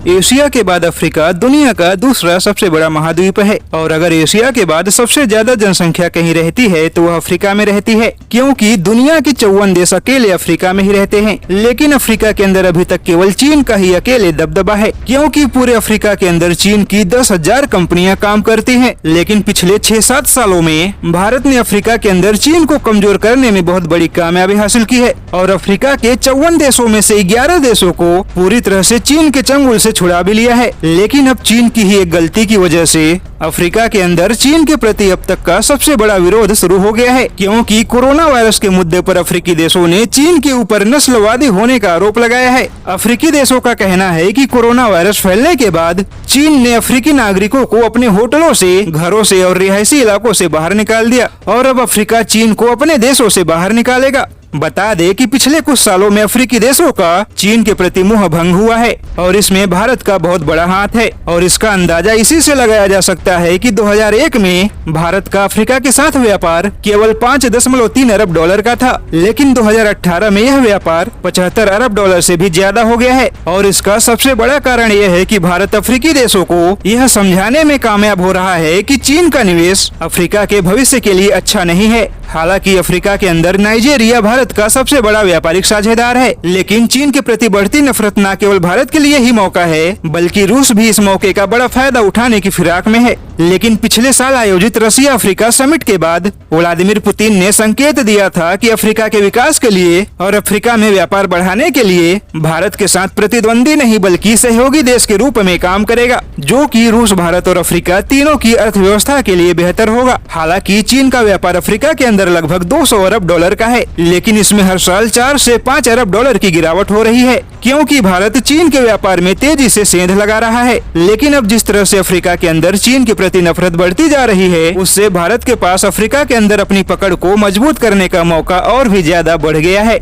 Asia के बाद Africa दुनिया का दूसरा सबसे बड़ा महाद्वीप है और अगर एशिया के बाद सबसे ज्यादा जनसंख्या कहीं रहती है तो वह अफ्रीका में रहती है, क्योंकि दुनिया के 54 देश अकेले अफ्रीका में ही रहते हैं। लेकिन अफ्रीका के अंदर अभी तक केवल चीन का ही अकेले दबदबा है, क्योंकि पूरे अफ्रीका के अंदर चीन की 10,000 कंपनियां काम करती हैं। लेकिन पिछले 6-7 सालों में भारत ने अफ्रीका के अंदर चीन को कमजोर करने में बहुत बड़ी कामयाबी हासिल की है और अफ्रीका के 54 देशों में से 11 देशों को पूरी तरह से चीन के चंगुल से छुड़ा भी लिया है। लेकिन अब चीन की ही एक गलती की वजह से अफ्रीका के अंदर चीन के प्रति अब तक का सबसे बड़ा विरोध शुरू हो गया है, क्योंकि कोरोना वायरस के मुद्दे पर अफ्रीकी देशों ने चीन के ऊपर नस्लवादी होने का आरोप लगाया है। अफ्रीकी देशों का कहना है कि कोरोना वायरस फैलने के बाद चीन ने अफ्रीकी नागरिकों को अपने होटलों से, घरों से और रिहायशी इलाकों से बाहर निकाल दिया और अब अफ्रीका चीन को अपने देशों से बाहर निकालेगा। बता दे कि पिछले कुछ सालों में अफ्रीकी देशों का चीन के प्रति मोह भंग हुआ है और इसमें भारत का बहुत बड़ा हाथ है और इसका अंदाजा इसी से लगाया जा सकता है कि 2001 में भारत का अफ्रीका के साथ व्यापार केवल 5.3 अरब डॉलर का था, लेकिन 2018 में यह व्यापार 75 अरब डॉलर से भी ज्यादा हो गया है। और इसका सबसे बड़ा कारण यह है कि भारत अफ्रीकी देशों को यह समझाने में कामयाब हो रहा है कि चीन का निवेश अफ्रीका के भविष्य के लिए अच्छा नहीं है। हालांकि अफ्रीका के अंदर नाइजीरिया भारत का सबसे बड़ा व्यापारिक साझेदार है, लेकिन चीन के प्रति बढ़ती नफरत न केवल भारत के लिए ही मौका है बल्कि रूस भी इस मौके का बड़ा फायदा उठाने की फिराक में है। लेकिन पिछले साल आयोजित रशिया अफ्रीका समिट के बाद व्लादिमीर पुतिन ने संकेत दिया था कि अफ्रीका के विकास के लिए और अफ्रीका में व्यापार बढ़ाने के लिए भारत के साथ प्रतिद्वंदी नहीं बल्कि सहयोगी देश के रूप में काम करेगा, जो कि रूस, भारत और अफ्रीका तीनों की अर्थव्यवस्था के लिए बेहतर होगा। हालांकि चीन का व्यापार अफ्रीका के अंदर लगभग 200 अरब डॉलर का है, लेकिन इसमें हर साल 4 से 5 अरब डॉलर की गिरावट हो रही है, क्योंकि भारत चीन के व्यापार में तेजी से सेंध लगा रहा है। लेकिन अब जिस तरह से अफ्रीका के अंदर चीन के प्रति नफरत बढ़ती जा रही है, उससे भारत के पास अफ्रीका के अंदर अपनी पकड़ को मजबूत करने का मौका और भी ज्यादा बढ़ गया है।